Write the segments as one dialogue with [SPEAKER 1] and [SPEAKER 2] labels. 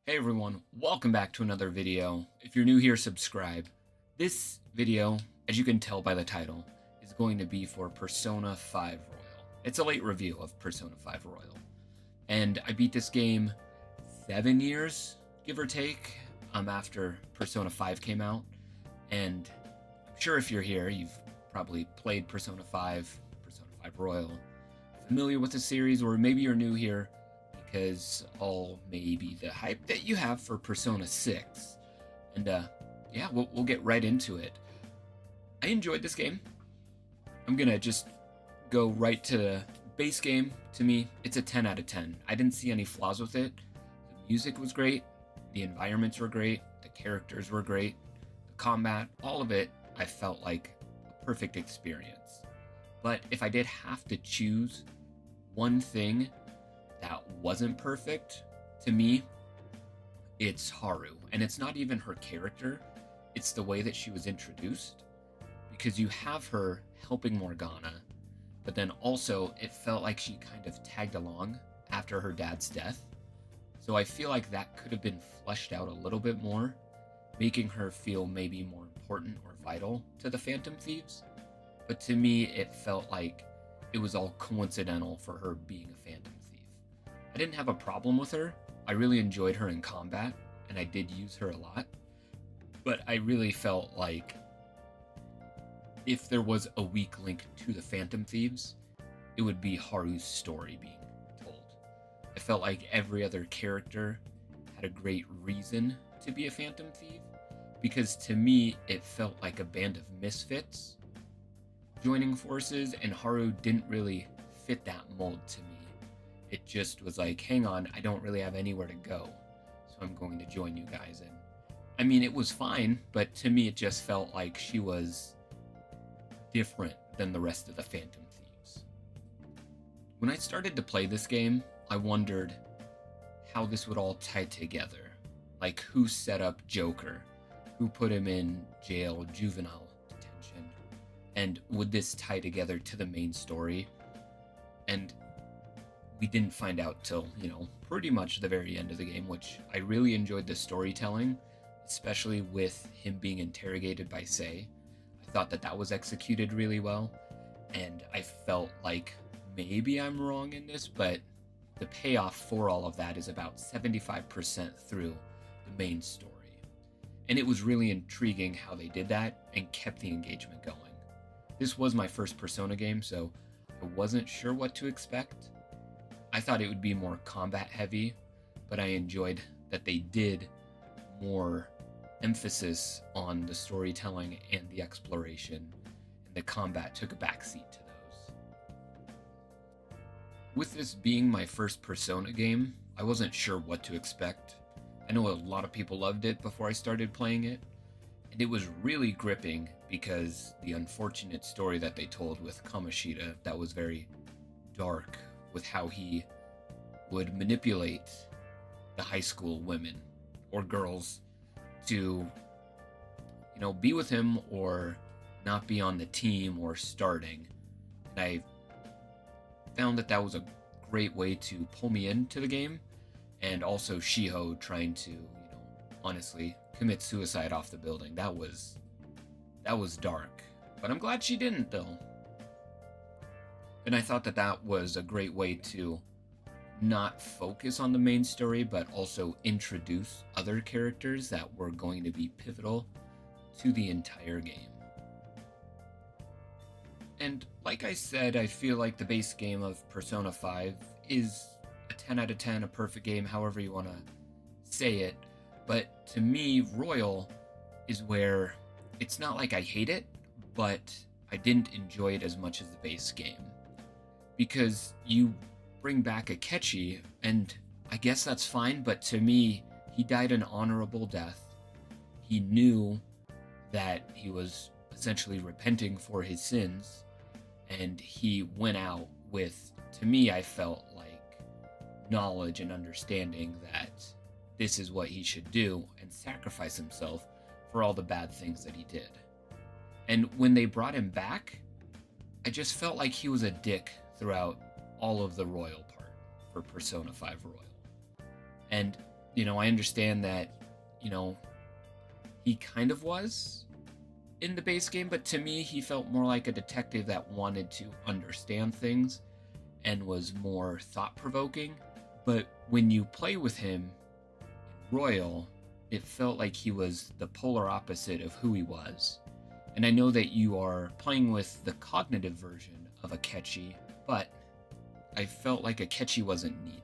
[SPEAKER 1] Hey everyone, welcome back to another video. If you're new here, subscribe. This video, as you can tell by the title, is going to be for Persona 5 Royal. It's a late review of Persona 5 Royal. And I beat this game 7 years, give or take, after Persona 5 came out. And I'm sure if you're here, you've probably played Persona 5, Persona 5 Royal, familiar with the series, or maybe you're new here because maybe the hype that you have for Persona 6. And yeah, we'll get right into it. I enjoyed this game. I'm gonna just go right to the base game. To me, it's a 10 out of 10. I didn't see any flaws with it. The music was great, the environments were great, the characters were great, the combat, all of it, I felt like a perfect experience. But if I did have to choose one thing that wasn't perfect, to me, it's Haru. And it's not even her character, it's the way that she was introduced. Because you have her helping Morgana, but then also it felt like she kind of tagged along after her dad's death. So I feel like that could have been fleshed out a little bit more, making her feel maybe more important or vital to the Phantom Thieves. But to me, it felt like it was all coincidental for her being a Phantom Thief. I didn't have a problem with her. I really enjoyed her in combat, and I did use her a lot. But I really felt like if there was a weak link to the Phantom Thieves, it would be Haru's story being told. I felt like every other character had a great reason to be a Phantom Thief, because to me, it felt like a band of misfits joining forces, and Haru didn't really fit that mold to me. It just was like, hang on, I don't really have anywhere to go, so I'm going to join you guys. And I mean, it was fine, but to me, it just felt like she was different than the rest of the Phantom Thieves. When I started to play this game, I wondered how this would all tie together. Like, who set up Joker? Who put him in jail, juvenile detention? And would this tie together to the main story? And we didn't find out till, pretty much the very end of the game, which I really enjoyed the storytelling, especially with him being interrogated by Sei. I thought that was executed really well, and I felt like maybe I'm wrong in this, but the payoff for all of that is about 75% through the main story. And it was really intriguing how they did that and kept the engagement going. This was my first Persona game, so I wasn't sure what to expect. I thought it would be more combat heavy, but I enjoyed that they did more emphasis on the storytelling and the exploration, and the combat took a backseat to those. With this being my first Persona game, I wasn't sure what to expect. I know a lot of people loved it before I started playing it, and it was really gripping because the unfortunate story that they told with Kamoshida that was very dark, with how he would manipulate the high school women or girls to, be with him or not be on the team or starting. And I found that was a great way to pull me into the game. And also Shiho trying to, honestly commit suicide off the building. That was dark. But I'm glad she didn't, though. And I thought that was a great way to not focus on the main story, but also introduce other characters that were going to be pivotal to the entire game. And like I said, I feel like the base game of Persona 5 is a 10 out of 10, a perfect game, however you want to say it. But to me, Royal is where it's not like I hate it, but I didn't enjoy it as much as the base game. Because you bring back Akechi, and I guess that's fine, but to me, he died an honorable death. He knew that he was essentially repenting for his sins, and he went out with, to me, I felt like knowledge and understanding that this is what he should do and sacrifice himself for all the bad things that he did. And when they brought him back, I just felt like he was a dick throughout all of the Royal part for Persona 5 Royal. And I understand that, you know, he kind of was in the base game, but to me, he felt more like a detective that wanted to understand things and was more thought provoking. But when you play with him in Royal, it felt like he was the polar opposite of who he was. And I know that you are playing with the cognitive version of Akechi, but I felt like Akechi wasn't needed.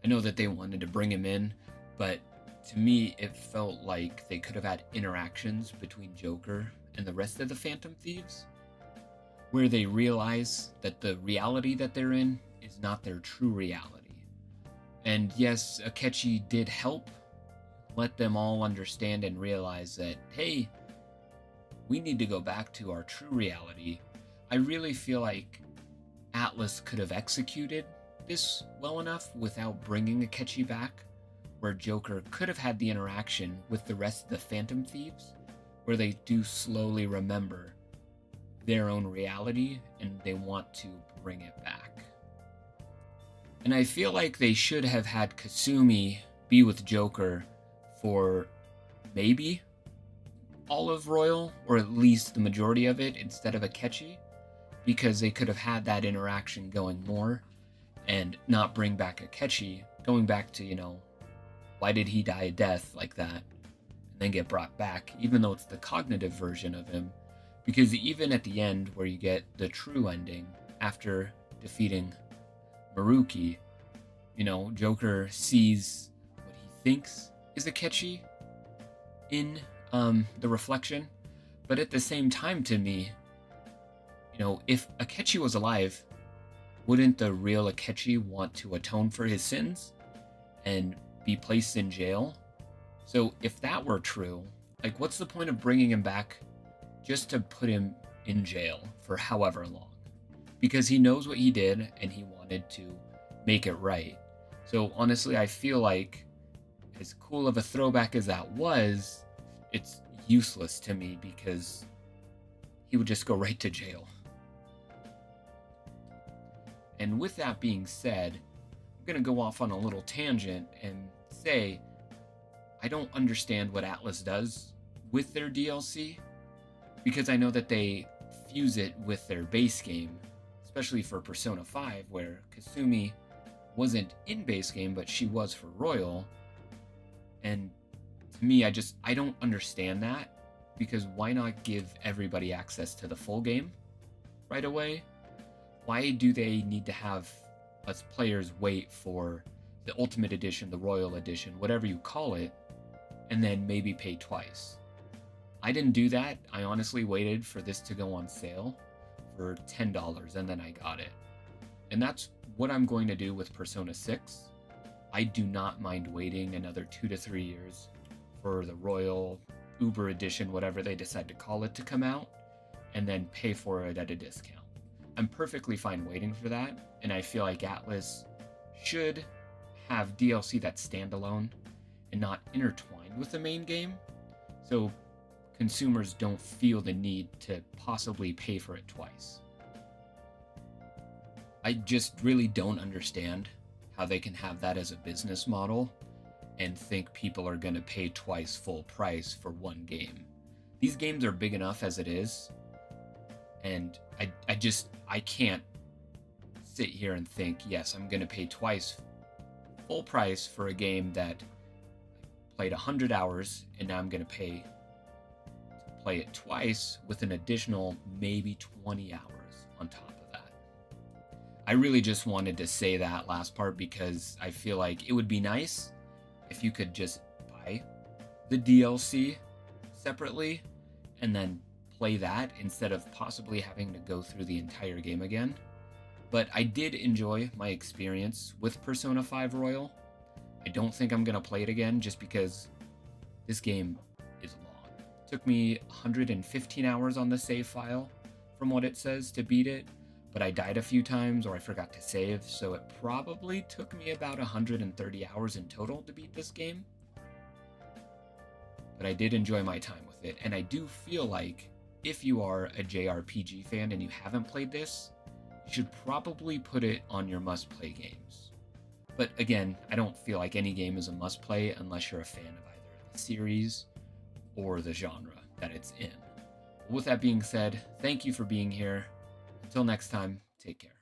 [SPEAKER 1] I know that they wanted to bring him in, but to me, it felt like they could have had interactions between Joker and the rest of the Phantom Thieves, where they realize that the reality that they're in is not their true reality. And yes, Akechi did help let them all understand and realize that, hey, we need to go back to our true reality. I really feel like Atlas could have executed this well enough without bringing Akechi back, where Joker could have had the interaction with the rest of the Phantom Thieves, where they do slowly remember their own reality and they want to bring it back. And I feel like they should have had Kasumi be with Joker for maybe all of Royal, or at least the majority of it, instead of Akechi, because they could have had that interaction going more and not bring back Akechi, going back to, why did he die a death like that and then get brought back, even though it's the cognitive version of him. Because even at the end, where you get the true ending after defeating Maruki, Joker sees what he thinks is Akechi in the reflection. But at the same time, to me, if Akechi was alive, wouldn't the real Akechi want to atone for his sins and be placed in jail? So if that were true, what's the point of bringing him back just to put him in jail for however long? Because he knows what he did and he wanted to make it right. So honestly, I feel like, as cool of a throwback as that was, it's useless to me because he would just go right to jail. And with that being said, I'm going to go off on a little tangent and say I don't understand what Atlas does with their DLC, because I know that they fuse it with their base game, especially for Persona 5, where Kasumi wasn't in base game, but she was for Royal. And to me, I don't understand that, because why not give everybody access to the full game right away? Why do they need to have us players wait for the Ultimate Edition, the Royal Edition, whatever you call it, and then maybe pay twice? I didn't do that. I honestly waited for this to go on sale for $10 and then I got it. And that's what I'm going to do with Persona 6. I do not mind waiting another 2 to 3 years for the Royal Uber Edition, whatever they decide to call it, to come out, and then pay for it at a discount. I'm perfectly fine waiting for that, and I feel like Atlas should have DLC that's standalone and not intertwined with the main game, so consumers don't feel the need to possibly pay for it twice. I just really don't understand how they can have that as a business model and think people are going to pay twice full price for one game. These games are big enough as it is, and I can't sit here and think, yes, I'm going to pay twice full price for a game that I played 100 hours, and now I'm going to pay to play it twice with an additional maybe 20 hours on top of that. I really just wanted to say that last part because I feel like it would be nice if you could just buy the DLC separately and then play that instead of possibly having to go through the entire game again. But I did enjoy my experience with Persona 5 Royal. I don't think I'm going to play it again just because this game is long. It took me 115 hours on the save file from what it says to beat it, but I died a few times or I forgot to save, so it probably took me about 130 hours in total to beat this game. But I did enjoy my time with it, and I do feel like if you are a JRPG fan and you haven't played this, you should probably put it on your must-play games. But again, I don't feel like any game is a must-play unless you're a fan of either the series or the genre that it's in. With that being said, thank you for being here. Until next time, take care.